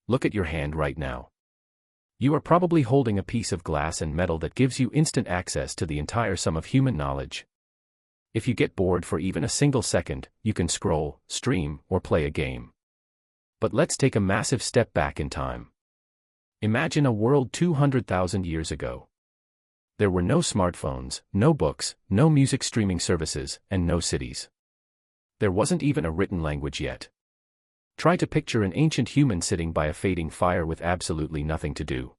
Look at your hand right now. You are probably holding a piece of glass and metal that gives you instant access to the entire sum of human knowledge. If you get bored for even a single second, you can scroll, stream, or play a game. But let's take a massive step back in time. Imagine a world 200,000 years ago. There were no smartphones, no books, no music streaming services, and no cities. There wasn't even a written language yet. Try to picture an ancient human sitting by a fading fire with absolutely nothing to do.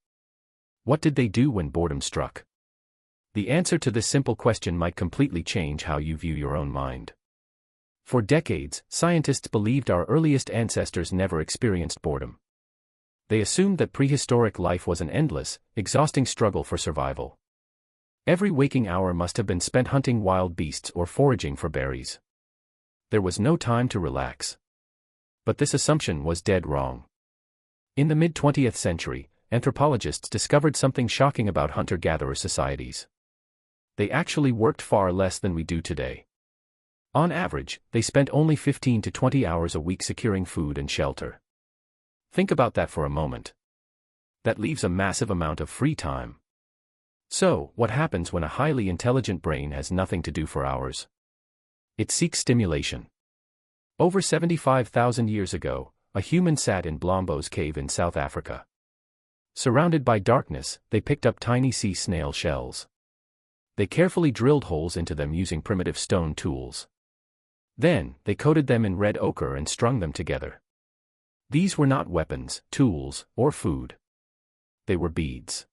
What did they do when boredom struck? The answer to this simple question might completely change how you view your own mind. For decades, scientists believed our earliest ancestors never experienced boredom. They assumed that prehistoric life was an endless, exhausting struggle for survival. Every waking hour must have been spent hunting wild beasts or foraging for berries. There was no time to relax. But this assumption was dead wrong. In the mid-20th century, anthropologists discovered something shocking about hunter-gatherer societies. They actually worked far less than we do today. On average, they spent only 15 to 20 hours a week securing food and shelter. Think about that for a moment. That leaves a massive amount of free time. So, what happens when a highly intelligent brain has nothing to do for hours? It seeks stimulation. Over 75,000 years ago, a human sat in Blombos Cave in South Africa. Surrounded by darkness, they picked up tiny sea snail shells. They carefully drilled holes into them using primitive stone tools. Then, they coated them in red ochre and strung them together. These were not weapons, tools, or food. They were beads.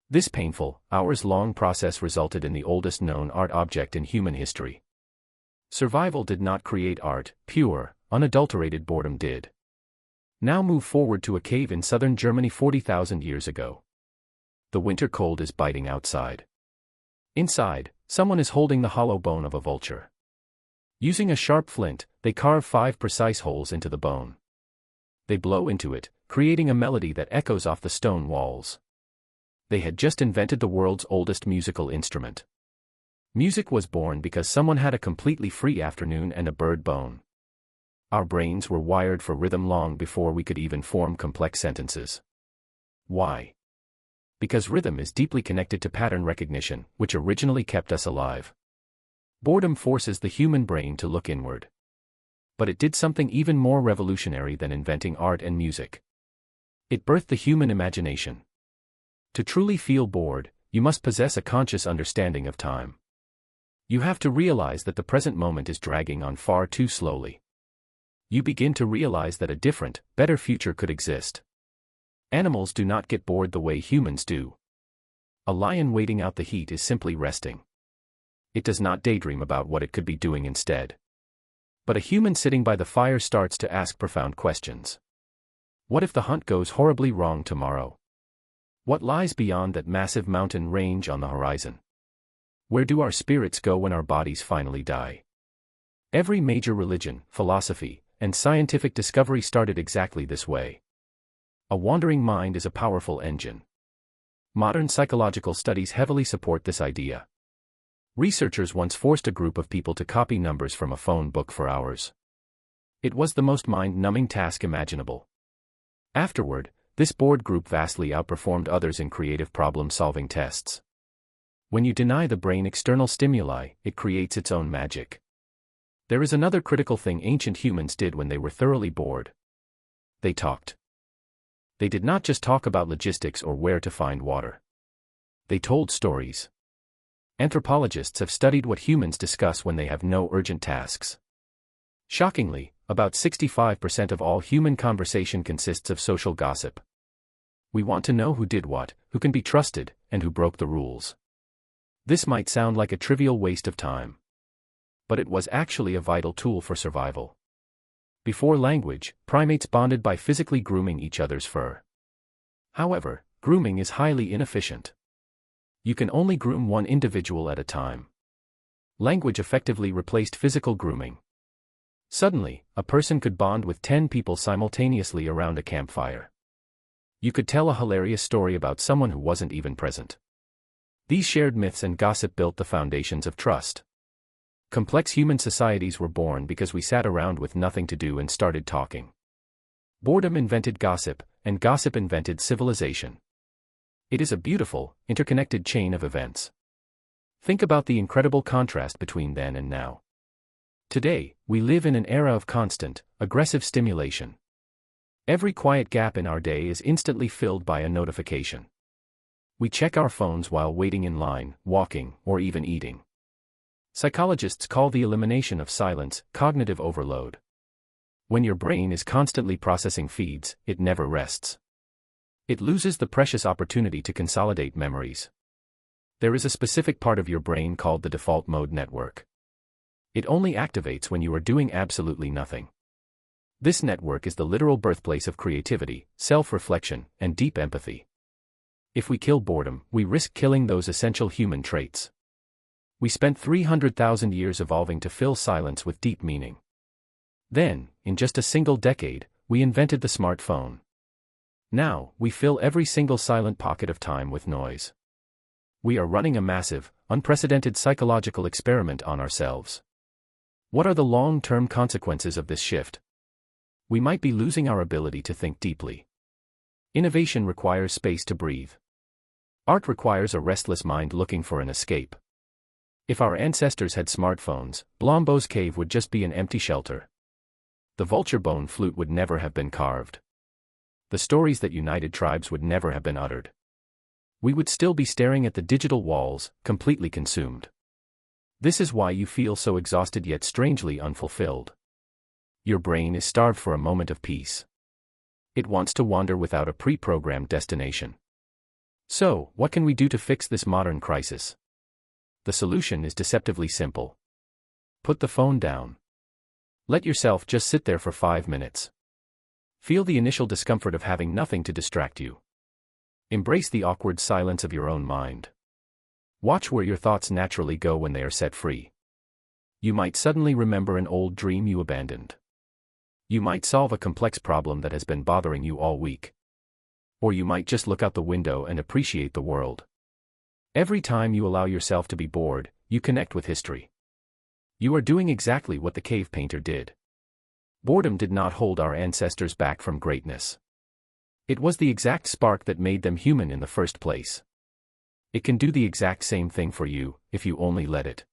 This painful, hours-long process resulted in the oldest known art object in human history. Survival did not create art, pure, unadulterated boredom did. Now move forward to a cave in southern Germany 40,000 years ago. The winter cold is biting outside. Inside, someone is holding the hollow bone of a vulture. Using a sharp flint, they carve 5 precise holes into the bone. They blow into it, creating a melody that echoes off the stone walls. They had just invented the world's oldest musical instrument. Music was born because someone had a completely free afternoon and a bird bone. Our brains were wired for rhythm long before we could even form complex sentences. Why? Because rhythm is deeply connected to pattern recognition, which originally kept us alive. Boredom forces the human brain to look inward. But it did something even more revolutionary than inventing art and music. It birthed the human imagination. To truly feel bored, you must possess a conscious understanding of time. You have to realize that the present moment is dragging on far too slowly. You begin to realize that a different, better future could exist. Animals do not get bored the way humans do. A lion waiting out the heat is simply resting. It does not daydream about what it could be doing instead. But a human sitting by the fire starts to ask profound questions. What if the hunt goes horribly wrong tomorrow? What lies beyond that massive mountain range on the horizon? Where do our spirits go when our bodies finally die? Every major religion, philosophy, and scientific discovery started exactly this way. A wandering mind is a powerful engine. Modern psychological studies heavily support this idea. Researchers once forced a group of people to copy numbers from a phone book for hours. It was the most mind-numbing task imaginable. Afterward, this bored group vastly outperformed others in creative problem-solving tests. When you deny the brain external stimuli, it creates its own magic. There is another critical thing ancient humans did when they were thoroughly bored. They talked. They did not just talk about logistics or where to find water. They told stories. Anthropologists have studied what humans discuss when they have no urgent tasks. Shockingly, about 65% of all human conversation consists of social gossip. We want to know who did what, who can be trusted, and who broke the rules. This might sound like a trivial waste of time. But it was actually a vital tool for survival. Before language, primates bonded by physically grooming each other's fur. However, grooming is highly inefficient. You can only groom one individual at a time. Language effectively replaced physical grooming. Suddenly, a person could bond with 10 people simultaneously around a campfire. You could tell a hilarious story about someone who wasn't even present. These shared myths and gossip built the foundations of trust. Complex human societies were born because we sat around with nothing to do and started talking. Boredom invented gossip, and gossip invented civilization. It is a beautiful, interconnected chain of events. Think about the incredible contrast between then and now. Today, we live in an era of constant, aggressive stimulation. Every quiet gap in our day is instantly filled by a notification. We check our phones while waiting in line, walking, or even eating. Psychologists call the elimination of silence cognitive overload. When your brain is constantly processing feeds, it never rests. It loses the precious opportunity to consolidate memories. There is a specific part of your brain called the default mode network. It only activates when you are doing absolutely nothing. This network is the literal birthplace of creativity, self-reflection, and deep empathy. If we kill boredom, we risk killing those essential human traits. We spent 300,000 years evolving to fill silence with deep meaning. Then, in just a single decade, we invented the smartphone. Now, we fill every single silent pocket of time with noise. We are running a massive, unprecedented psychological experiment on ourselves. What are the long-term consequences of this shift? We might be losing our ability to think deeply. Innovation requires space to breathe. Art requires a restless mind looking for an escape. If our ancestors had smartphones, Blombo's cave would just be an empty shelter. The vulture bone flute would never have been carved. The stories that united tribes would never have been uttered. We would still be staring at the digital walls, completely consumed. This is why you feel so exhausted yet strangely unfulfilled. Your brain is starved for a moment of peace. It wants to wander without a pre-programmed destination. So, what can we do to fix this modern crisis? The solution is deceptively simple. Put the phone down. Let yourself just sit there for 5 minutes. Feel the initial discomfort of having nothing to distract you. Embrace the awkward silence of your own mind. Watch where your thoughts naturally go when they are set free. You might suddenly remember an old dream you abandoned. You might solve a complex problem that has been bothering you all week. Or you might just look out the window and appreciate the world. Every time you allow yourself to be bored, you connect with history. You are doing exactly what the cave painter did. Boredom did not hold our ancestors back from greatness. It was the exact spark that made them human in the first place. It can do the exact same thing for you, if you only let it.